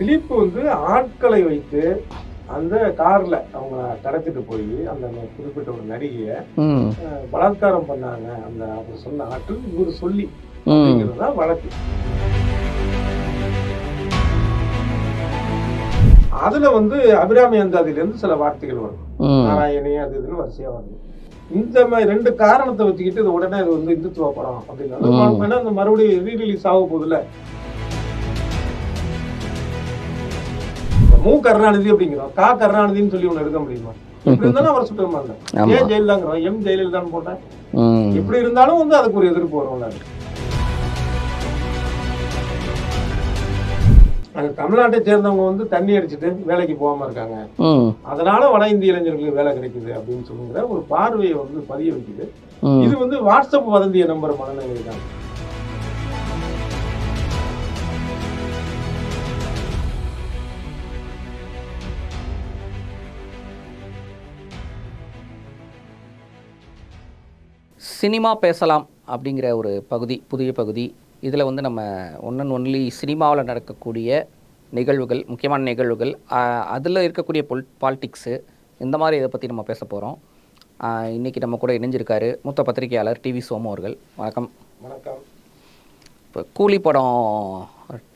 திலீப் வந்து ஆட்களை வைத்து அந்த கார்ல அவங்க கடத்திட்டு போய் அந்த குறிப்பிட்ட ஒரு நடிகையை பலாத்காரம் பண்ணாங்க. அந்த அவர் சொன்ன ஆட்கள் இவர் சொல்லி அப்படிங்கிறது தான் வழக்கு. அதுல வந்து அபிராமி அந்தாதில இருந்து சில வார்த்தைகள் வரும், நாராயணி அது இதுன்னு வரிசையா வரும். இந்த மாதிரி ரெண்டு காரணத்தை வச்சுக்கிட்டு இது உடனே இது வந்து இந்துத்துவ படம் அப்படின்னா அந்த மறுபடியும் ரீரிலீஸ் ஆக போகுதுல. மு கருணாநிதி அப்படிங்கிறோம், கா கருணாநிதினு சொல்லி ஒண்ணு எடுக்க முடியுமா? எப்படி இருந்தாலும் அவர் சுத்தமா இல்லை. ஏன் ஜெயலலிதாங்கிறோம், எம் ஜெயலலிதான்னு போட்டேன். எப்படி இருந்தாலும் வந்து அதுக்கு ஒரு எதிர்ப்பு வரும்ல. அந்த தமிழ்நாட்டை சேர்ந்தவங்க வந்து தண்ணி அடிச்சுட்டு வேலைக்கு போகாம இருக்காங்க, அதனால வட இந்திய இளைஞர்களுக்கு வேலை கிடைக்குது அப்படின்னு சொல்லுங்கிற ஒரு பார்வையை வந்து பதிய வைக்குது. இது வந்து வாட்ஸ்அப் வதந்திய நம்புற மனநிலை தான். சினிமா பேசலாம் அப்படிங்கிற ஒரு பகுதி, புதிய பகுதி. இதில் வந்து நம்ம ஒன்லி சினிமாவில் நடக்கக்கூடிய நிகழ்வுகள், முக்கியமான நிகழ்வுகள், அதில் இருக்கக்கூடிய பாலிட்டிக்ஸு, இந்த மாதிரி இதை பற்றி நம்ம பேச போகிறோம். இன்றைக்கி நம்ம கூட இணைஞ்சிருக்காரு மூத்த பத்திரிகையாளர் டிவி சோமு அவர்கள். வணக்கம். வணக்கம். இப்போ கூலி படம்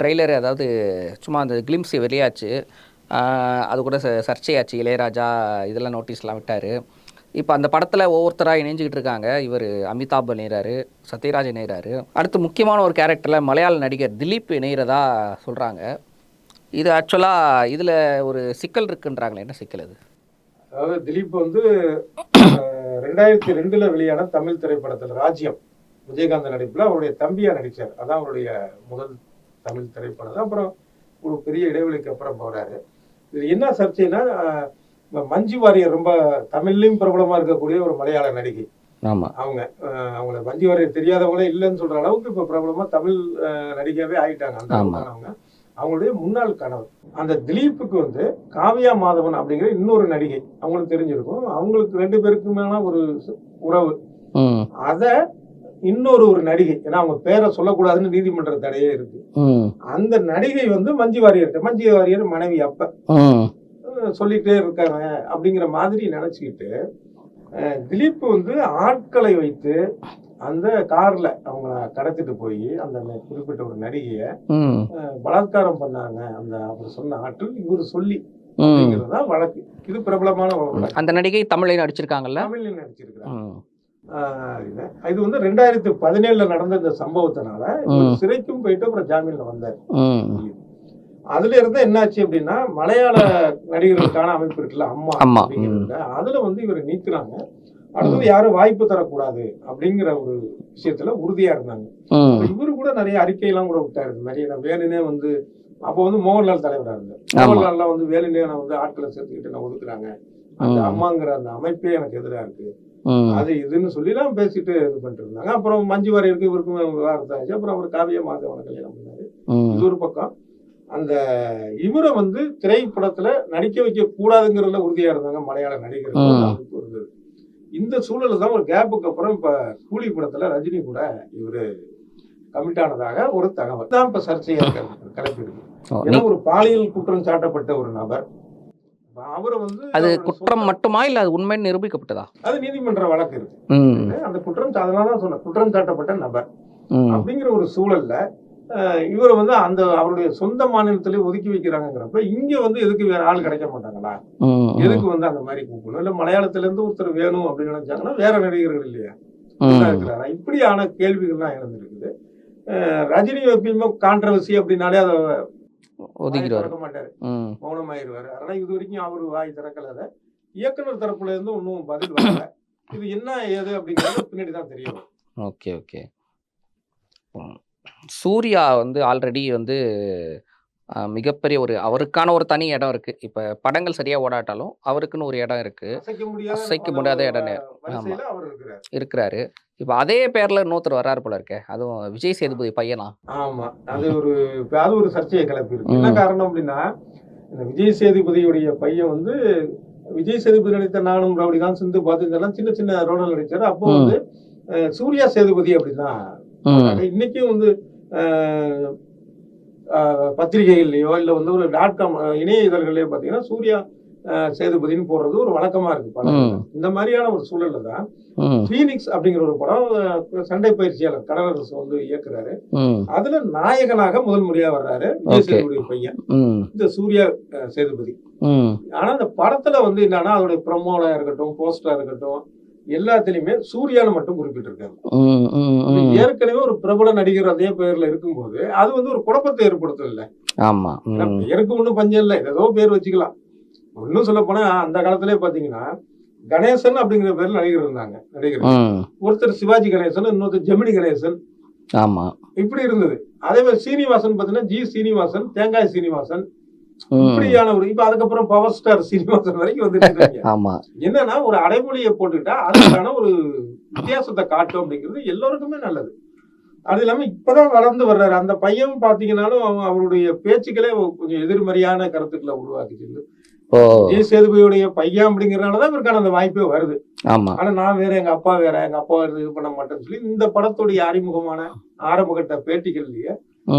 ட்ரெய்லர், அதாவது சும்மா அந்த கிளிம்ஸ் வெளியாச்சு, அது கூட சர்ச்சையாச்சு. இளையராஜா இதெல்லாம் நோட்டீஸ்லாம் விட்டார். இப்போ அந்த படத்தில் ஒவ்வொருத்தராக இணைஞ்சிக்கிட்டு இருக்காங்க. இவர் அமிதாப் இணைகிறாரு, சத்யராஜ் இணைகிறாரு, அடுத்து முக்கியமான ஒரு கேரக்டரில் மலையாள நடிகர் திலீப் இணைகிறதா சொல்கிறாங்க. இது ஆக்சுவலாக இதில் ஒரு சிக்கல் இருக்குன்றாங்களே, என்ன சிக்கல் அது? அதாவது திலீப் வந்து 2002 வெளியான தமிழ் திரைப்படத்தில் ராஜ்யம் விஜயகாந்த் நடிப்பில் அவருடைய தம்பியா நடித்தார். அதான் அவருடைய முதல் தமிழ் திரைப்படம். அப்புறம் ஒரு பெரிய இடைவெளிக்கு அப்புறம் போகிறாரு. இது என்ன சர்ச்சைன்னா, மஞ்சு வாரியர் ரொம்ப தமிழ்லையும் பிரபலமா இருக்கக்கூடிய ஒரு மலையாள நடிகை. அவங்கள மஞ்சு வாரியர் தெரியாதவங்களே இல்லைன்னு சொல்ற அளவுக்கு இப்ப பிரபலமா தமிழ் நடிகையாவே ஆயிட்டாங்க. அந்த அவங்களுடைய முன்னாள் கணவர் அந்த திலீப்புக்கு வந்து காவியா மாதவன் அப்படிங்கிற இன்னொரு நடிகை, அவங்களுக்கு தெரிஞ்சிருக்கும். அவங்களுக்கு 2 பேருக்குமான ஒரு உறவு. அத இன்னொரு நடிகை, ஏன்னா அவங்க பேரை சொல்லக்கூடாதுன்னு நீதிமன்ற தடையே இருக்கு. அந்த நடிகை வந்து மஞ்சு வாரியர் மனைவி அப்ப சொல்லிட்டே இருக்காங்க அப்படிங்கிற மாதிரி நினைச்சுக்கிட்டு திலீப் வந்து ஆட்களை வைத்து அந்த கார்ல அவங்க கடத்திட்டு போய் அந்த குறிப்பிட்ட ஒரு நடிகையை பலாத்காரம் பண்ணாங்க. அந்த அவர் சொன்ன ஆட்கள் இவர் சொல்லி அப்படிங்கிறது தான் வழக்கு. இது பிரபலமான வழக்கு. அந்த நடிகை தமிழ்ல நடிச்சிருக்காங்கல்ல? தமிழ்ல நடிச்சிருக்காங்க. இது வந்து 2017 நடந்த இந்த சம்பவத்தினால சிறைக்கும் போயிட்டு அப்புறம் ஜாமீன்ல வந்தார். அதுல இருந்து என்னாச்சு அப்படின்னா, மலையாள நடிகர்களுக்கான அமைப்பு இருக்குல்ல, அம்மா அப்படிங்கிறதுல அதுல வந்து இவரை நீக்குறாங்க. அடுத்தது யாரும் வாய்ப்பு தரக்கூடாது அப்படிங்கிற ஒரு விஷயத்துல உறுதியா இருந்தாங்க. இவரு கூட நிறைய அறிக்கையெல்லாம் கூட விட்டாரு. நிறைய வேணுனே வந்து அப்போ வந்து மோகன்லால் தலைவரா இருந்தார். மோகன்லால்லாம் வந்து வேணுனே நான் வந்து ஆட்களை சேர்த்துக்கிட்டு நான் ஒதுக்குறாங்க, அந்த அம்மாங்கிற அந்த அமைப்பே எனக்கு எதிராக இருக்கு, அது இதுன்னு சொல்லிலாம் பேசிட்டு இது பண்ணிட்டு இருந்தாங்க. அப்புறம் மஞ்சு வாரியருக்கு இவருக்கும் விவகாரத்தாச்சு. அப்புறம் அவர் காவியா மாதவனை கல்யாணம் பண்ணாரு. இது ஒரு பக்கம். அந்த இவரை வந்து திரைப்படத்துல நடிக்க வைக்க கூடாதுங்கிறதுல உறுதியா இருந்தாங்க மலையாள நடிகர்கள். இந்த சூழல் தான் ஒரு கேப்புக்கு அப்புறம் இப்ப கூலி படத்துல ரஜினி கூட இவரு கமிட் ஆனதாக ஒரு தகவல் தான் இப்ப சர்ச்சையா கிளப்பி இருக்கு. ஏன்னா ஒரு பாலியல் குற்றம் சாட்டப்பட்ட ஒரு நபர், அவரை வந்து அது குற்றம் மட்டுமா இல்ல அது உண்மை நிரூபிக்கப்பட்டதா? அது நீதிமன்ற வழக்கு இருக்கு. அந்த குற்றம், அதனாலதான் சொன்ன குற்றம் சாட்டப்பட்ட நபர் அப்படிங்கிற ஒரு சூழல்ல இவரை வந்து அந்த அவருடைய சொந்த மாநிலத்திலே ஒதுக்கி வைக்கிறாங்கிறப்ப இங்க வந்து எதுக்கு வேற ஆள் கிடைக்க மாட்டாங்களா? எதுக்கு வந்து அந்த மாதிரி கூப்பிடணும்? இல்ல மலையாளத்துல இருந்து ஒருத்தர் வேணும் அப்படின்னு நினைச்சாங்கன்னா வேற நடிகர்கள் இல்லையா இருக்கிறாரா? இப்படியான கேள்விகள்லாம் இருந்திருக்குது. ரஜினி எப்பயுமே கான்ட்ரவர்சி அப்படின்னாலே அதை திறக்க மாட்டாரு, மௌனமாயிருவாரு. அதனால இது வரைக்கும் அவரு வாய் திறக்கல. அதை இயக்குனர் தரப்புல இருந்து ஒன்னும் பதில் வரல. இது என்ன ஏது அப்படிங்கிறது பின்னாடிதான் தெரியும். Okay okay. சூர்யா வந்து ஆல்ரெடி வந்து மிகப்பெரிய அவருக்கான ஒரு தனி இடம் இருக்கு. இப்ப படங்கள் சரியா ஓடாட்டாலும் அவருக்குன்னு ஒரு இடம் இருக்கு, அசைக்க முடியாத இடம் இருக்கிறாரு. இப்ப அதே பேர்ல இன்னொருத்தர் வர்றாரு போல இருக்கே, அதுவும் விஜய் சேதுபதி பையனா? ஆமா, அது ஒரு சர்ச்சையை கிளப்பி இருக்கு. என்ன காரணம் அப்படின்னா, இந்த விஜய் சேதுபதியுடைய பையன் வந்து விஜய் சேதுபதி நடித்த நானும் ரவுடிதான், சிந்து பாத்துக்கலாம், சின்ன சின்ன ரோடல் நடிச்சாரு. அப்போ வந்து சூர்யா சேதுபதி அப்படின்னா இன்னைக்கும் வந்து பத்திரிகைகள்லையோ இல்லை வந்து ஒரு .com இணைய இதழ்கள்லையோ பார்த்தீங்கன்னா சூர்யா சேதுபதினு போடுறது ஒரு வழக்கமா இருக்கு பல இந்த மாதிரியான ஒரு சூழல்ல தான் பீனிக்ஸ் அப்படிங்கிற ஒரு படம் சண்டை பயிற்சியாளர் கடலரசு வந்து இயக்குறாரு. அதுல நாயகனாக முதல் முறையா வர்றாரு விஜய் சேதுபதி பையன் இந்த சூர்யா சேதுபதி. ஆனா அந்த படத்துல வந்து என்னன்னா அதோட ப்ரமோலா இருக்கட்டும் போஸ்டரா இருக்கட்டும் எல்லாத்திலுமே சூர்யான்னு மட்டும் குறிப்பிட்டிருக்காங்க. ஏற்கனவே ஒரு பிரபல நடிகர் அதே பெயர்ல இருக்கும்போது அது வந்து ஒரு குழப்பத்தை ஏற்படுத்தும் இல்ல. ஆமா, பெயருக்கு ஒண்ணும் பஞ்சம் இல்லை, ஏதோ பேர் வச்சுக்கலாம். இன்னும் சொல்ல போனா அந்த காலத்திலே பாத்தீங்கன்னா கணேசன் அப்படிங்கிற பேர்ல நடிகர் இருந்தாங்க. நடிகர் ஒருத்தர் சிவாஜி கணேசன், இன்னொருத்தர் ஜெமினி கணேசன். ஆமா, இப்படி இருந்தது. அதே மாதிரி சீனிவாசன் பாத்தீங்கன்னா ஜி சீனிவாசன், தேங்காய் சீனிவாசன், இப்படியான ஒரு இப்ப அதுக்கப்புறம் பவர் ஸ்டார் சீனிவாசன் வரைக்கும் வந்துட்டு ஆமா. என்னன்னா ஒரு அடைமொழியை போட்டுக்கிட்டா அதுக்கான ஒரு வித்தியாசத்தை காட்டும் அப்படிங்கிறது எல்லோருக்குமே நல்லது. அது இல்லாம இப்பதான் வளர்ந்து வர்றாரு அந்த பையன் பாத்தீங்கன்னாலும் அவருடைய பேச்சுக்களே கொஞ்சம் எதிர்மறையான கருத்துக்களை உருவாக்கிச்சு. விஜய் சேதுபதியுடைய பையன் அப்படிங்கறதுனாலதான் இவருக்கான அந்த வாய்ப்பே வருது. ஆனா நான் வேற, எங்க அப்பா வேற, எங்க அப்பா இது பண்ண மாட்டேன்னு சொல்லி இந்த படத்துடைய அறிமுகமான ஆரம்ப கட்ட பேட்டிகள்லயே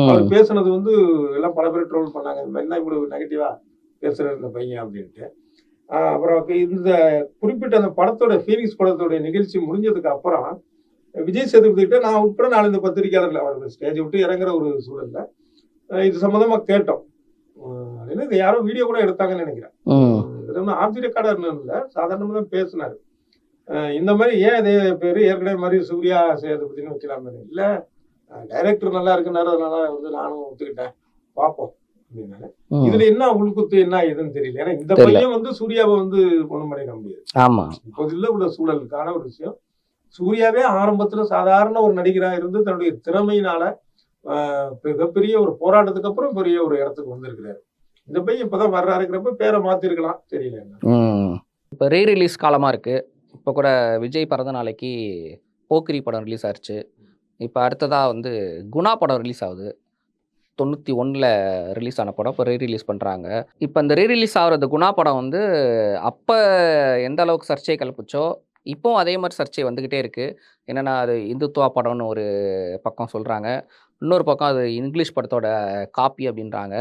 அவர் பேசுனது வந்து எல்லாம் பல பேர் ட்ரோல் பண்ணாங்க. இந்த மாதிரி இவ்வளவு நெகட்டிவா பேசுற இந்த பையன் அப்படின்ட்டு. அப்புறம் இந்த குறிப்பிட்ட அந்த படத்தோட பீனிக்ஸ் படத்தோட நிகழ்ச்சி முடிஞ்சதுக்கு அப்புறம் விஜய் சேதுபதி கிட்ட நான் உட்பட 4 பத்திரிகையாளர்கள் அவர் ஸ்டேஜ் விட்டு இறங்குற ஒரு சூழல்ல இது சம்பந்தமா கேட்டோம். இது யாரோ வீடியோ கூட எடுத்தாங்கன்னு நினைக்கிறேன். ஆப்ஜி ரெக்கார்டர்னு இல்லை, சாதாரணமா தான் பேசினாரு. இந்த மாதிரி ஏன் இதே பேரு ஏற்கனவே மாதிரி சூர்யா சேதுபதினு வைக்கலாமே. இல்ல டைரக்டர் நல்லா இருக்குனாரு, அதனால வந்து நானும் ஒத்துக்கிட்டேன், பார்ப்போம் அப்படின்னாரு. இதுல என்ன உள்குத்து என்ன ஏதுன்னு தெரியல. ஏன்னா இந்த பையன் வந்து சூர்யாவை வந்து ஒண்ணும் பண்ணிட முடியாது. ஆமா, இப்போதுல உள்ள சூழலுக்கான ஒரு விஷயம். சூர்யாவே ஆரம்பத்துல சாதாரண ஒரு நடிகரா இருந்து தன்னுடைய திறமையினால மிகப்பெரிய ஒரு போராட்டத்துக்கு அப்புறம் பெரிய ஒரு இடத்துக்கு வந்திருக்கிறாரு. இந்த பையன் இப்பதான் வர்றாருக்கிறப்ப பேரை மாத்திருக்கலாம், தெரியல. இப்ப ரீ ரிலீஸ் காலமா இருக்கு. இப்ப கூட விஜய் பிறந்த நாளைக்கு போக்கிரி படம் ரிலீஸ் ஆச்சு. இப்போ அடுத்ததாக வந்து குணா படம் ரிலீஸ் ஆகுது. 91 ரிலீஸ் ஆன படம் இப்போ ரீ ரிலீஸ் பண்ணுறாங்க. இப்போ இந்த ரீ ரிலீஸ் ஆகிற குணா படம் வந்து அப்போ எந்த அளவுக்கு சர்ச்சையை கிளப்பிச்சோ இப்போவும் அதே மாதிரி சர்ச்சை வந்துக்கிட்டே இருக்குது. என்னென்னா அது இந்துத்துவா படம்னு ஒரு பக்கம் சொல்கிறாங்க, இன்னொரு பக்கம் அது இங்கிலீஷ் படத்தோட காப்பி அப்படின்றாங்க.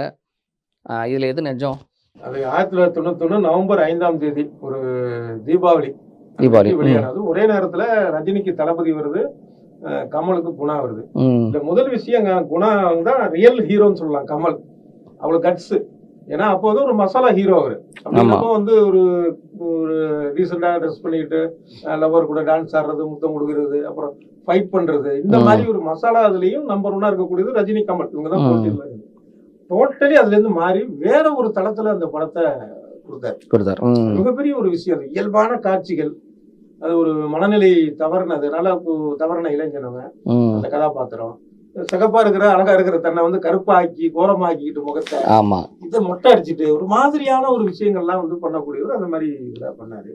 இதில் எது நிஜம்? அது 1991 நவம்பர் 5ஆம் தேதி ஒரு தீபாவளி வெளியானது. ஒரே நேரத்தில் ரஜினிக்கு தளபதி வருது, கமலுக்கு குணா வருது. இந்த முதல் விஷயம் குணா தான் ரியல் ஹீரோன்னு சொல்லலாம். கமல் அவ்வளவு கட்ஸ். ஏன்னா அப்போ வந்து ஒரு மசாலா ஹீரோ அவரு. அப்போ வந்து ஒரு ரீசெண்டா ட்ரெஸ் பண்ணிக்கிட்டு லவர் கூட டான்ஸ் ஆடுறது, முத்தம் கொடுக்கறது, அப்புறம் ஃபைட் பண்றது, இந்த மாதிரி ஒரு மசாலா அதுலயும் நம்பர் 1 இருக்கக்கூடியது ரஜினி கமல். இவங்கதான் போட்டிருந்தாங்க. டோட்டலி அதுல இருந்து மாறி வேற ஒரு தளத்துல அந்த படத்தை கொடுத்தாரு. மிகப்பெரிய ஒரு விஷயம். இயல்பான காட்சிகள், அது ஒரு மனநிலை தவறுனதுனால தவறுன இளைஞனவன் அந்த கதாபாத்திரம் சிகப்பா இருக்கிற அழகா இருக்கிற தன்னை வந்து கருப்பாக்கி கோரமாக்கிட்டு முகத்தை இதை மொட்டை அடிச்சுட்டு ஒரு மாதிரியான ஒரு விஷயங்கள்லாம் வந்து பண்ணக்கூடியவர். அந்த மாதிரி இதுல பண்ணாரு.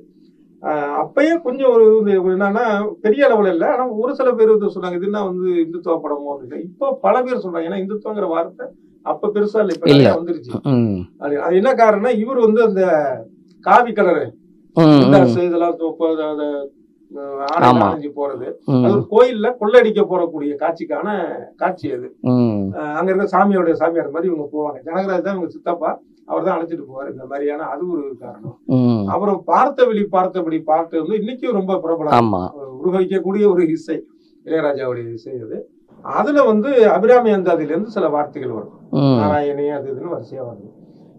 அப்பயே கொஞ்சம் ஒரு என்னன்னா பெரிய அளவுல இல்லை, ஆனா ஒரு சில பேர் வந்து சொன்னாங்க இது என்ன வந்து இந்துத்துவ படமோ அப்படின்னு. இப்போ பல பேர் சொல்றாங்க. ஏன்னா இந்துத்துவங்கிற வார்த்தை அப்ப பெருசா இல்லை, இப்ப நிறைய வந்துருச்சு. அது என்ன காரணம்னா இவர் வந்து அந்த காவி கலரு இதெல்லாம் போறது, அது ஒரு கோயில்ல கொள்ளடிக்க போறக்கூடிய காட்சி அது. அங்க இருக்க சாமியார் மாதிரி இவங்க போவாங்க. ஜனகராஜ் தான் இவங்க சித்தப்பா, அவர் தான் அழைச்சிட்டு போவாரு. இந்த மாதிரியான அது ஒரு காரணம். அப்புறம் பார்த்தபடி பாட்டு வந்து இன்னைக்கும் ரொம்ப பிரபலம், உருவகிக்கக்கூடிய ஒரு இசை, இளையராஜாவுடைய இசை. அது அதுல வந்து அபிராமி அந்தாதில இருந்து சில வார்த்தைகள் வரும், நாராயணி அது இதுன்னு வரிசையா வருது.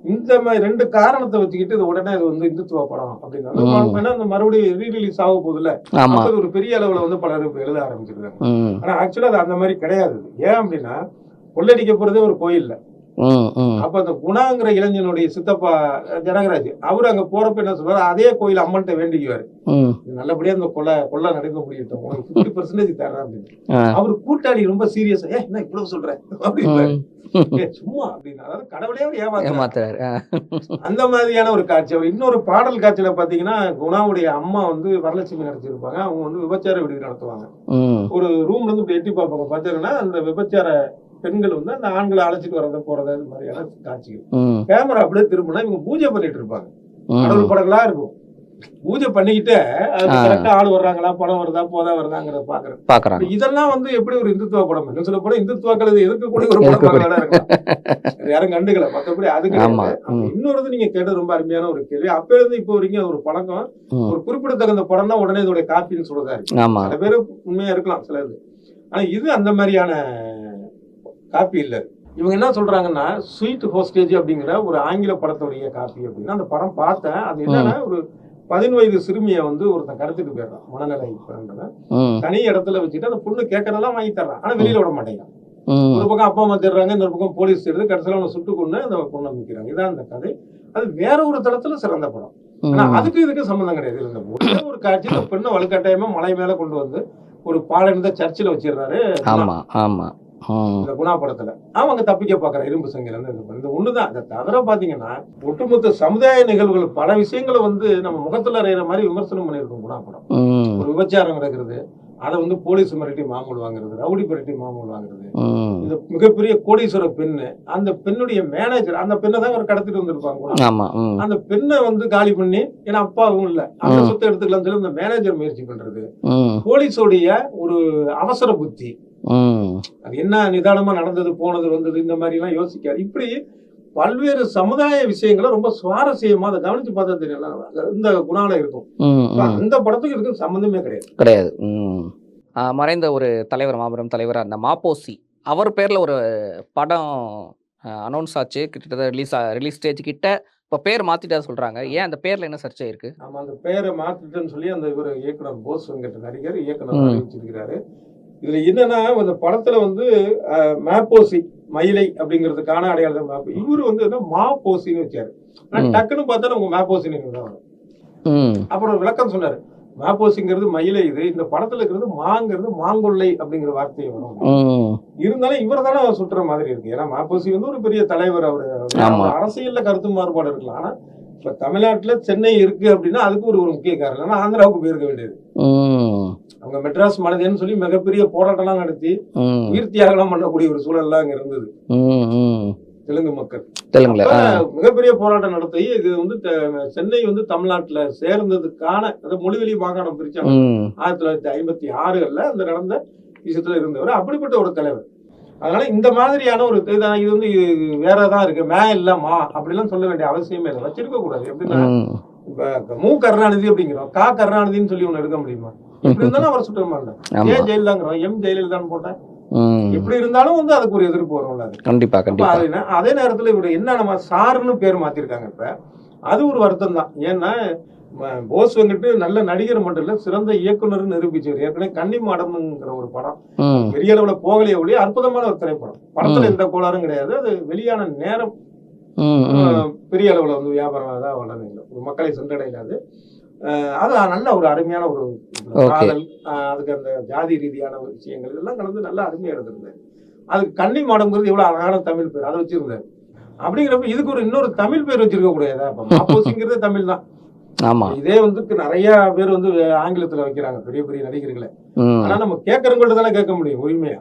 இந்த மாதிரி 2 காரணத்தை வச்சுக்கிட்டு இது உடனே இது வந்து இந்துத்துவ படம் அப்படின்னா மறுபடியும் ரீ ரிலீஸ் ஆக போகுதுல, ஒரு பெரிய அளவுல வந்து பலர் எழுத ஆரம்பிச்சிருக்காங்க. ஆனா ஆக்சுவலா அது அந்த மாதிரி கிடையாது. ஏன் அப்படின்னா கொள்ளடிக்க போறதே ஒரு கோயில்ல. அப்ப அந்த குணாங்கிற இளைஞனுடைய சித்தப்பா ஜனகராஜ் அவரு அங்க போறப்ப என்ன சொல்றாரு, அதே கோயில் அம்மன்ட்ட வேண்டிக்குவாரு, நல்லபடியா அந்த கொள்ளை நடக்க முடியட்டும், 50% தர்றேன் அப்படின்னு. அவரு கூட்டாளி ரொம்ப சீரியஸா, என்ன இவ்வளவு சொல்றேன் அப்படின்னு, சும்மா அப்படின்னு, அதாவது கடவுளே ஏமாத்துறாரு. அந்த மாதிரியான ஒரு காட்சி. அவர் இன்னொரு பாடல் காட்சியில பாத்தீங்கன்னா குணாவுடைய அம்மா வந்து வரலட்சுமி நடிச்சிருப்பாங்க. அவங்க வந்து விபச்சார விடுதி நடத்துவாங்க. ஒரு ரூம்ல இருந்து எட்டி பார்ப்பாங்க. பாத்தீங்கன்னா அந்த விபச்சார பெண்கள் வந்து அந்த ஆண்களை அழைச்சிட்டு வரத போறது மாதிரியான காட்சிகள். கேமரா அப்படியே திரும்பினா இவங்க பூஜை பண்ணிட்டு இருப்பாங்க. கடவுள் படங்களா இருக்கும். பூஜை பண்ணிக்கிட்டே அது கரெக்டா ஆள் வர்றாங்களா, படம் வருதா, போதா வருதாங்கிறத பாக்குறேன். பாக்குறாங்க. இதெல்லாம் வந்து எப்படி ஒரு இந்துத்துவ படம்? இன்னும் சொல்ல போனா இந்துத்துவாக்கள் இது எதிர்க்கக்கூடிய ஒரு படமாக வேணா இருக்கலாம். யாரும் கண்டுக்கல. மத்தபடி அது கிடையாது. இன்னொரு நீங்க கேட்டது ரொம்ப அருமையான ஒரு கேள்வி. அப்ப இருந்து இப்போ வரைக்கும் அது ஒரு பழக்கம். ஒரு குறிப்பிடத்தகுந்த படம் தான் உடனே இதோட காப்பின்னு சொல்றதா இருக்கு. சில பேரு உண்மையா இருக்கலாம் சில இது. ஆனா இது அந்த மாதிரியான காப்பி இல்ல. இவங்க என்ன சொல்றாங்கன்னா ஸ்வீட் ஹோஸ்டேஜ் அப்படிங்கிற ஒரு ஆங்கில படத்துடைய காப்பி அப்படின்னா அந்த படம் பார்த்தேன். அது என்னன்னா ஒரு 15 வயது சிறுமியை வந்து ஒருத்தன் கடத்திட்டு போயிடுறான். மனநல தனி இடத்துல வச்சுட்டு அந்த பொண்ணு கேட்கறதெல்லாம் வாங்கி தர்றான். ஆனா வெளியில விட மாட்டேங்கிறான். ஒரு பக்கம் அப்பா அம்மா தேடுறாங்க, இன்னொரு பக்கம் போலீஸ் தேடுது, கடைசியில அவனை சுட்டு கொண்டு அந்த பொண்ணை அமைக்கிறாங்க. இதான் அந்த கதை. அது வேற ஒரு தளத்துல சிறந்த படம். ஆனா அதுக்கு இதுக்கு சம்பந்தம் கிடையாது. இந்த ஒரே ஒரு காட்சி இந்த பெண்ணை வலுக்கட்டாயமா மலை மேல கொண்டு வந்து ஒரு பாலடைந்த சர்ச்சில் வச்சிடுறாரு இந்த குணா படத்துல. அவங்க தப்பிக்க பாக்குற இரும்பு சங்கில இந்த ஒண்ணுதான். அதை தவிர பாத்தீங்கன்னா ஒட்டுமொத்த சமுதாய நிகழ்வுகள் பல விஷயங்களை வந்து நம்ம முகத்துல அறையிற மாதிரி விமர்சனம் பண்ணியிருக்கோம் குணா படம். ஒரு விபச்சாரம் நடக்கிறது, அதை வந்து போலீஸ் மிரட்டி மாமூல் வாங்குறது, ரவுடி மிரட்டி மாமூல் வாங்குறது, இந்த மிகப்பெரிய கோடீஸ்வர பெண்ணு, அந்த பெண்ணுடைய மேனேஜர், அந்த பெண்ணை தான் அவர் கடத்திட்டு வந்திருப்பாங்க. அந்த பெண்ணை வந்து காலி பண்ணி, ஏன்னா அப்பாவும் இல்ல, அந்த சொத்தை எடுத்துக்கலாம் சொல்லி இந்த மேனேஜர் முயற்சி பண்றது, போலீஸோடைய ஒரு அவசர புத்தி, அது என்ன நிதானமா நடந்தது போனது வந்தது இந்த மாதிரி எல்லாம் யோசிக்காது. இப்படி பல்வேறு சமுதாய விஷயங்களை ரொம்ப சுவாரஸ்யமா அதை கவனிச்சு பார்த்தா தெரியல இந்த குணால இருக்கும். அந்த படத்துக்கு இதுக்கு சம்பந்தமே கிடையாது. மறைந்த ஒரு தலைவர், மாபெரும் தலைவர் அந்த மாப்போசி, அவர் பேர்ல ஒரு படம் அனௌன்ஸ் ஆச்சு. கிட்டத்தட்ட ரிலீஸ் ஸ்டேஜ் கிட்ட இப்ப பேர் மாத்திட்டா சொல்றாங்க. ஏன் அந்த பேர்ல என்ன சர்ச்சை இருக்கு? ஆமா, அந்த பேரை மாத்திட்டேன்னு சொல்லி அந்த இவர் இயக்குனர் போஸ் வெங்கட் நடிகர் இயக்குனர் அறிவிச்சிருக்கிறாரு. இதுல என்னன்னா அந்த படத்துல வந்து மாப்போசி மயிலை அப்படிங்கிறதுக்கான அடையாளம். இவரு வந்து என்ன மாப்போசின்னு வச்சாரு. டக்குன்னு பார்த்தா உங்க மாப்போசின்னு வரும். அப்புறம் விளக்கம் சொன்னாரு. மாப்போசிங்கிறது மயிலை, இது இந்த படத்துல இருக்கிறது மாங்கிறது மாங்கொள்ளை அப்படிங்கிற வார்த்தையை வரும். இருந்தாலும் இவர் தானே அவர் சுற்றுற மாதிரி இருக்கு. ஏன்னா மாப்போசி வந்து ஒரு பெரிய தலைவர். அவரு அரசியல்ல கருத்து மாறுபாடு இருக்கலாம். ஆனா இப்ப தமிழ்நாட்டுல சென்னை இருக்கு அப்படின்னா அதுக்கு ஒரு முக்கிய காரணம். ஆனா ஆந்திராவுக்கு போயிருக்க வேண்டியது. அவங்க மெட்ராஸ் மனதேன்னு சொல்லி மிகப்பெரிய போராட்டம் எல்லாம் நடத்தி உயிர் தியாகம் பண்ணக்கூடிய ஒரு சூழல் எல்லாம் அங்க இருந்தது. தெலுங்கு மக்கள் மிகப்பெரிய போராட்டம் நடத்தி இது வந்து சென்னை வந்து தமிழ்நாட்டுல சேர்ந்ததுக்கான மொழிவெளி மாகாணம் பிரிச்சாங்க 1956 அந்த நடந்த விஷயத்துல இருந்தவர். அப்படிப்பட்ட ஒரு தலைவர். அதனால இந்த மாதிரியான ஒரு இது வந்து வேறதான் இருக்கு, மே இல்ல மா அப்படிலாம் சொல்ல வேண்டிய அவசியமே இல்லை. வச்சிருக்க கூடாது. எப்படின்னா இப்ப மு கருணாநிதி அப்படிங்கிறோம், கா கருணாநிதினு சொல்லி ஒண்ணு எடுக்க முடியுமா? எப்படி இருந்தாலும் அவர் சுற்ற மாட்டேன். ஏன் ஜெயலலிதாங்கிறோம், எம் ஜெயலலிதான் போட்டேன். எப்படி இருந்தாலும் வந்து அதுக்கு ஒரு எதிர்ப்பு வரும்ல. கண்டிப்பா. அதே நேரத்துல இவரு என்ன நம்ம சாருன்னு பேர் மாத்திருக்காங்க. இப்ப அது ஒரு வருத்தம் தான். ஏன்னா போஸ் வந்துட்டு நல்ல நடிகர் மட்டும் இல்ல, சிறந்த இயக்குனர் நிரூபிச்சவர். ஏற்கனவே கன்னிமாடம்ங்கிற ஒரு படம் பெரிய அளவுல போகலையே ஒழிய அற்புதமான ஒரு திரைப்படம். படத்துல எந்த கோளாறும் கிடையாது. அது வெளியான நேரம் பெரிய அளவுல வந்து வியாபாரம் தான் வளரல, ஒரு மக்களை சென்றடையாது. அது நல்ல ஒரு அருமையான ஒரு காதல், அதுக்கு அந்த ஜாதி ரீதியான விஷயங்கள் இதெல்லாம் கலந்து நல்லா அருமையா இருந்திருந்தது. அதுக்கு கன்னி மாடம்ங்கிறது எவ்வளவு அழகான தமிழ் பேர், அதை வச்சிருந்தாரு. அப்படிங்கிறப்ப இதுக்கு ஒரு இன்னொரு தமிழ் பேர் வச்சிருக்க கூடாதா? மாப்போசிங்கிறதே தமிழ் தான். இதே வந்து நிறைய பேர் வந்து ஆங்கிலத்துல வைக்கிறாங்க பெரிய பெரிய நடிகர்களை. ஆனா நம்ம கேட்கறவங்கள்ட்ட தானே கேட்க முடியும் உரிமையா.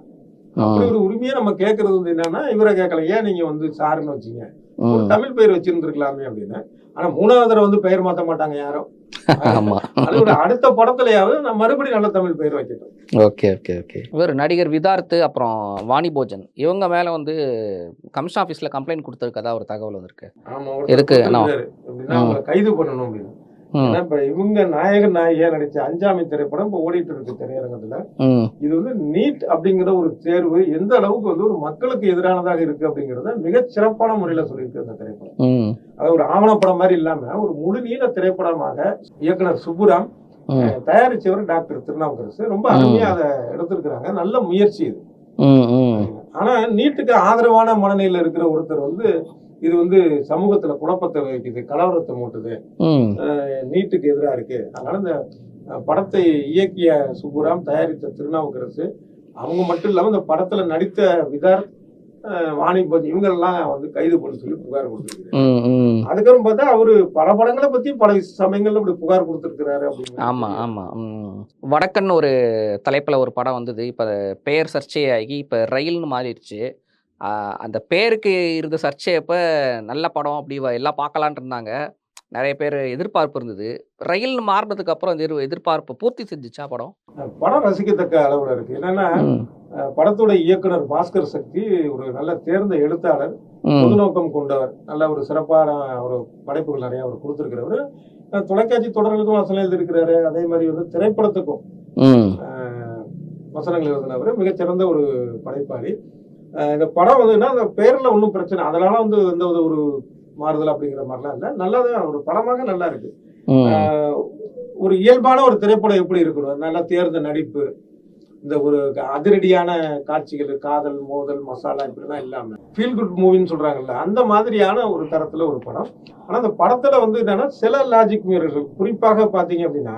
அப்படி ஒரு உரிமையை நம்ம கேட்கறது வந்து என்னன்னா, இவரை கேட்கல, ஏன் நீங்க வந்து சாருன்னு வச்சீங்க, ஒரு தமிழ் பெயர் வச்சிருந்துருக்கலாமே அப்படின்னு. ஆனா 3வது தடவை வந்து பெயர் மாத்த மாட்டாங்க யாரும். அடுத்த படத்துலயாவது நான் மறுபடியும் நல்ல தமிழ் பெயர் வைக்கட்டும். ஓகே. இவர் நடிகர் விதார்த் அப்புறம் வாணி போஜன் இவங்க மேல வந்து கமிஷன் ஆபீஸ்ல கம்ப்ளைண்ட் கொடுத்திருக்கதா ஒரு தகவல் வந்திருக்கு. எதுக்கு கைது பண்ணணும் அப்படின்னு. இப்ப இவங்க நாயகன் நாயகியா நடிச்ச அஞ்சாமை திரைப்படம் இப்ப ஓடிட்டு இருக்கு திரையரங்கத்துல. இது வந்து நீட் அப்படிங்கிற ஒரு தேர்வு எந்த அளவுக்கு வந்து ஒரு மக்களுக்கு எதிரானதாக இருக்கு அப்படிங்கறத மிகச் சிறப்பான முறையில சொல்லியிருக்கு அந்த திரைப்படம். அது ஒரு ஆவணப்படம் மாதிரி இல்லாம ஒரு முழு நீள திரைப்படமாக இயக்குனர் சுப்புராம் தயாரிச்சவர் டாக்டர் திருநாவுக்கரசு ரொம்ப அருமையா அதை எடுத்திருக்கிறாங்க. நல்ல முயற்சி இது. ஆனா நீட்டுக்கு ஆதரவான மனநிலையில இருக்கிற ஒருத்தர் வந்து இது வந்து சமூகத்துல குழப்பத்தை வைக்குது, கலவரத்தை மூட்டுது, நீட்டுக்கு எதிராக இருக்கு. அதனால இந்த படத்தை இயக்கிய சுப்புராம், தயாரித்த திருநாவுக்கரசு, அவங்க மட்டும் இல்லாம இந்த படத்துல நடித்த விதார், வாணி போஜன் இவங்க எல்லாம் வந்து கைது பண்ண சொல்லி புகார் கொடுத்துருக்காரு. அதுக்கப்புறம் பார்த்தா அவரு பல படங்களை பத்தி பல சமயங்கள்ல இப்படி புகார் கொடுத்துருக்கிறாரு அப்படின்னு. ஆமா. வடக்கன் ஒரு தலைப்புல ஒரு படம் வந்தது. இப்ப பெயர் சர்ச்சையாகி இப்ப ரயில்னு மாறிடுச்சு. அந்த பேருக்கு இருந்த சர்ச்சையப்ப நல்ல படம் அப்படி எல்லாம் பார்க்கலான் இருந்தாங்க. நிறைய பேர் எதிர்பார்ப்பு இருந்தது. ரயில் மாறுனதுக்கு அப்புறம் அந்த எதிர்பார்ப்பு பூர்த்தி செஞ்சுச்சா படம்? படம் ரசிக்கத்தக்க அளவுல இருக்கு. என்னன்னா படத்தோட இயக்குனர் பாஸ்கர் சக்தி ஒரு நல்ல தேர்ந்த எழுத்தாளர், பொது நோக்கம் கொண்டவர், நல்ல ஒரு சிறப்பான ஒரு படைப்புகள் நிறைய அவர் கொடுத்திருக்கிறவர். தொலைக்காட்சி தொடர்களுக்கும் வசனம் எழுதியிருக்கிறாரு. அதே மாதிரி வந்து திரைப்படத்துக்கும் வசனங்கள் எழுதினவர். மிகச்சிறந்த ஒரு படைப்பாளி. இந்த படம் வந்து அந்த பேர்ல ஒன்றும் பிரச்சனை, அதனால வந்து எந்த ஒரு மாறுதல் அப்படிங்கிற மாதிரிலாம் இல்லை. நல்லாதான் ஒரு படமாக நல்லா இருக்கு. ஒரு இயல்பான ஒரு திரைப்படம் எப்படி இருக்கணும், நல்லா தேர்ந்த நடிப்பு, இந்த ஒரு அதிரடியான காட்சிகள், காதல், மோதல், மசாலா இப்படிலாம் இல்லாம ஃபீல் குட் மூவின்னு சொல்றாங்கல்ல, அந்த மாதிரியான ஒரு தரத்துல ஒரு படம். ஆனா அந்த படத்துல வந்து என்னன்னா சில லாஜிக் மீறல்கள், குறிப்பாக பாத்தீங்க அப்படின்னா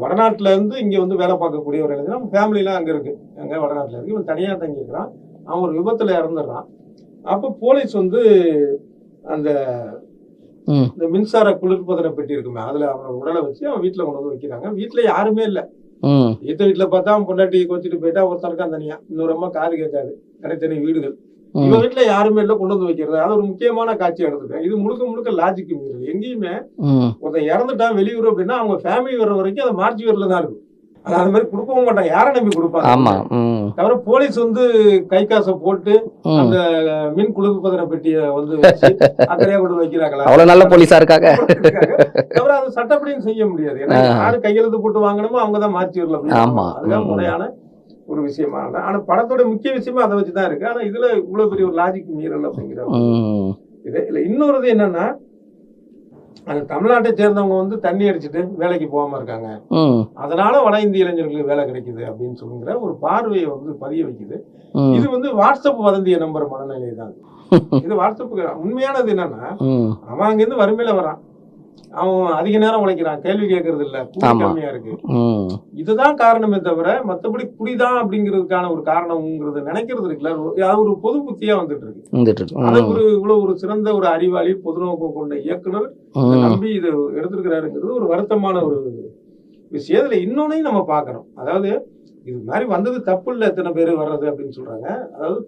வடநாட்டுல இருந்து இங்க வந்து வேலை பார்க்கக்கூடிய ஒரு இளைஞன், ஃபேமிலிலாம் அங்க இருக்கு, அங்க வடநாட்டுல இருக்கு, இவன் தனியா தங்கிக்கிறான், அவன் ஒரு விபத்துல இறந்துடுறான். அப்போ போலீஸ் வந்து அந்த இந்த மின்சார குளிர்பதன பெட்டி இருக்குமே, அதுல அவனோட உடலை வச்சு அவன் வீட்டுல கொண்டு வந்து வைக்கிறாங்க. வீட்டுல யாருமே இல்ல. வீட்டுல பார்த்தா அவன் பொண்டாட்டி கோச்சிட்டு போயிட்டா, ஒருத்தருக்கான் தனியா, இன்னொரு அம்மா காது கேட்காது, தனித்தனி வீடுகள். இவன் வீட்டுல யாருமே இல்ல, கொண்டு வந்து வைக்கிறது. அது ஒரு முக்கியமான காட்சி எடுத்துருக்கேன். இது முழுக்க முழுக்க லாஜிக் மீறல். எங்கேயுமே ஒருத்தன் இறந்துட்டான் வெளியூர் அப்படின்னா அவங்க ஃபேமிலி வர்ற வரைக்கும் அது மார்ச் வீரில் தான் இருக்கும். அது மாதிரி கொடுக்கவும் மாட்டாங்க, யாரை நம்பி கொடுப்பாங்க. தவிர போலீஸ் வந்து கை காசை போட்டு அந்த மின் குளிர்பதன பெட்டியை வந்து அக்கறையா கொண்டு வைக்கிறாங்களா, அவ்வளவு நல்ல போலீஸா இருக்காங்க. தவிர அது சட்டப்படியும் செய்ய முடியாது. ஏன்னா யாரு கையெழுத்து போட்டு வாங்கணுமோ அவங்கதான் மாற்றி வரலாம். அதுதான் முறையான ஒரு விஷயமா. ஆனா படத்தோட முக்கிய விஷயமா அதை வச்சுதான் இருக்கு. ஆனா இதுல இவ்வளவு பெரிய ஒரு லாஜிக் மீறல் அப்படிங்கிற இது இல்ல. இன்னொரு என்னன்னா, அந்த தமிழ்நாட்டை சேர்ந்தவங்க வந்து தண்ணி அடிச்சுட்டு வேலைக்கு போகாம இருக்காங்க, அதனால வட இந்திய இளைஞர்களுக்கு வேலை கிடைக்குது அப்படின்னு சொல்லுங்கிற ஒரு பார்வையை வந்து பதிய வைக்குது. இது வந்து வாட்ஸ்அப் வதந்திய நம்புற மனநிலை தான். இது வாட்ஸ்அப்புக்கு உண்மையானது என்னன்னா, அவன் அங்கிருந்து வறுமையில வரான், அவன் அதிக நேரம் உழைக்கிறான், கேள்வி கேட்கறது இல்ல, கூலி கம்மியா இருக்கு, இதுதான் காரணமே தவிர மத்தபடி குடிதான் அப்படிங்கிறதுக்கான ஒரு காரணம்ங்கிறத நினைக்கிறது இருக்குல்ல, அது ஒரு பொது புத்தியா வந்துட்டு இருக்கு. அது ஒரு இவ்வளவு ஒரு சிறந்த ஒரு அறிவாளி, பொதுநோக்கம் கொண்ட இயக்குனர் நம்பி இதை எடுத்திருக்கிறாருங்கிறது ஒரு வருத்தமான ஒரு விஷயம். இதுல இன்னொன்னையும் நம்ம பாக்குறோம். அதாவது இது மாதிரி வந்தது தப்பு இல்லை, எத்தனை பேர் வர்றது அப்படின்னு சொல்றாங்க. அதாவது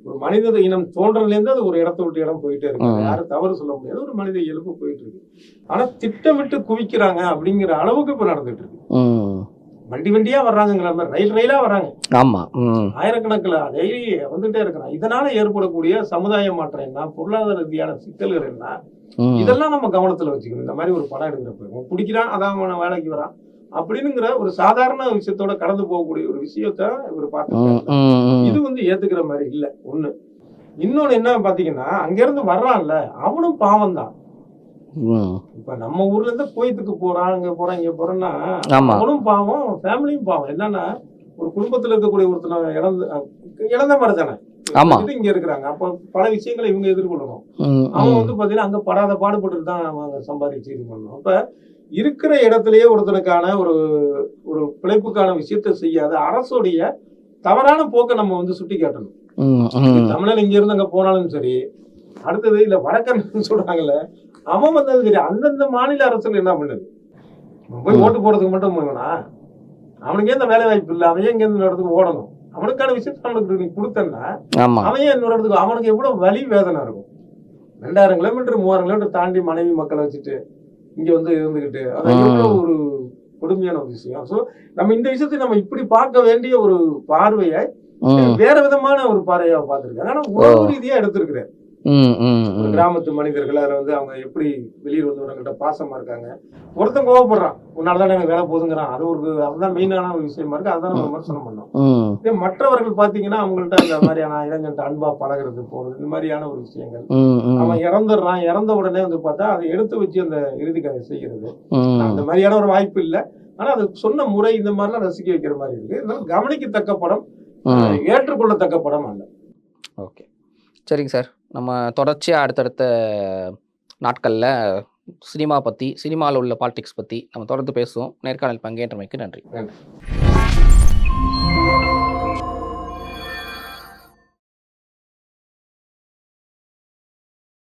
ஒரு மனித இனம் தோன்றதுல இருந்து அது ஒரு இடத்தை விட்டு இடம் போயிட்டே இருக்கு, யாரும் தவறு சொல்ல முடியாது, ஒரு மனித இயல்பு போயிட்டு இருக்கு. ஆனா திட்டமிட்டு குவிக்கிறாங்க அப்படிங்கிற அளவுக்கு இப்ப நடந்துட்டு இருக்கு. வண்டி வண்டியா வர்றாங்கிற மாதிரி, ரயில் ரயிலா வர்றாங்க, ஆயிரக்கணக்கில் டெய்லி வந்துட்டே இருக்கிறான். இதனால ஏற்படக்கூடிய சமுதாய மாற்றம் என்ன, பொருளாதார ரீதியான சிக்கல்கள் என்ன, இதெல்லாம் நம்ம கவனத்துல வச்சுக்கணும். இந்த மாதிரி ஒரு படம் எடுக்கிறப்ப குடிக்கிறான், அதான் வேலைக்கு வரான் அப்படின்னுங்கிற ஒரு சாதாரண விஷயத்தோட கடந்து போகக்கூடிய ஒரு விஷயத்த இவர் பார்த்து இது வந்து ஏத்துக்கிற மாதிரி இல்ல. ஒண்ணு. இன்னொன்னு என்ன பாத்தீங்கன்னா, அங்க இருந்து வர்றான்ல அவனும் பாவம் தான். இப்ப நம்ம ஊர்ல இருந்து கோயத்துக்கு போறான், அங்க போறான், இங்க போறோம்னா அவனும் பாவம், ஃபேமிலியும் பாவம். என்னன்னா ஒரு குடும்பத்துல இருக்கக்கூடிய ஒருத்தனை இழந்த மாதிரி தானே இங்க இருக்கிறாங்க. அப்ப பல விஷயங்களை இவங்க எதிர்கொள்ளணும். அவங்க வந்து பாத்தீங்கன்னா அங்க படாத பாடுபட்டு தான் அவங்க சம்பாதிச்சு இது பண்ணணும். அப்ப இருக்கிற இடத்துலயே ஒருத்தனுக்கான ஒரு ஒரு பிழைப்புக்கான விஷயத்த செய்யாத அரசுடைய தவறான போக்கை நம்ம வந்து சுட்டி காட்டணும். தமிழன் இங்க இருந்து அங்க போனாலும் சரி, அடுத்தது இல்ல வடக்கன்னு சொல்றாங்கல்ல, அவன் வந்தது சரி, அந்தந்த மாநில அரசுல என்ன பண்ணுது, போய் ஓட்டு போறதுக்கு மட்டும் போனா அவனுக்கு எந்த வேலை வாய்ப்பு இல்லை, அவன் இங்க இருந்து இடத்துக்கு ஓடணும், அவனுக்கான விஷயத்த அவனுக்கு நீ கொடுத்தன்னா அவன் இன்னொரு இடத்துக்கு, அவனுக்கு எவ்வளவு வலி வேதனை இருக்கும். 2000 கிலோமீட்டர் 3000 கிலோமீட்டர் தாண்டி மனைவி மக்களை வச்சுட்டு இங்க வந்து இருந்துகிட்டு, அது எவ்வளவு ஒரு கொடுமையான ஒரு விஷயம். சோ நம்ம இந்த விஷயத்தை நம்ம இப்படி பார்க்க வேண்டிய ஒரு பார்வையை வேற விதமான ஒரு பார்வையா பார்த்திருக்காரு. ஆனா உணவு ரீதியா எடுத்திருக்கிறார். கிராமத்து மனிதர்கள் அதுல வந்து அவங்க எப்படி வெளியே வந்து பாசமா இருக்காங்க. ஒருத்தன் கோவப்படுறான், உன்னாலதான் எனக்கு வேலை போதுங்கிறான், அது ஒரு அதுதான் மெயினான ஒரு விஷயமா இருக்கு, அதான் நம்ம விமர்சனம் பண்ணோம். மற்றவர்கள் பாத்தீங்கன்னா அவங்கள்ட்ட இந்த மாதிரியான இளைஞர்கிட்ட அன்பா பழகிறது போறது, இந்த மாதிரியான ஒரு விஷயங்கள். அவன் இறந்துடுறான், இறந்த உடனே வந்து பார்த்தா அதை எடுத்து வச்சு அந்த இறுதி கதை செய்யறது, அந்த மாதிரியான ஒரு வாய்ப்பு இல்லை. ஆனா அது சொன்ன முறை இந்த மாதிரிலாம் ரசிக்க வைக்கிற மாதிரி இருக்கு. இதனால கவனிக்கத்தக்க படம், ஏற்றுக்கொள்ளத்தக்க படம் அல்ல. ஓகே, சரிங்க சார். நம்ம தொடர்ச்சியாக அடுத்தடுத்த நாட்களில் சினிமா பற்றி, சினிமாவில் உள்ள பாலிடிக்ஸ் பற்றி நம்ம தொடர்ந்து பேசுவோம். நேர்காணல் பங்கேற்றமைக்கு நன்றி.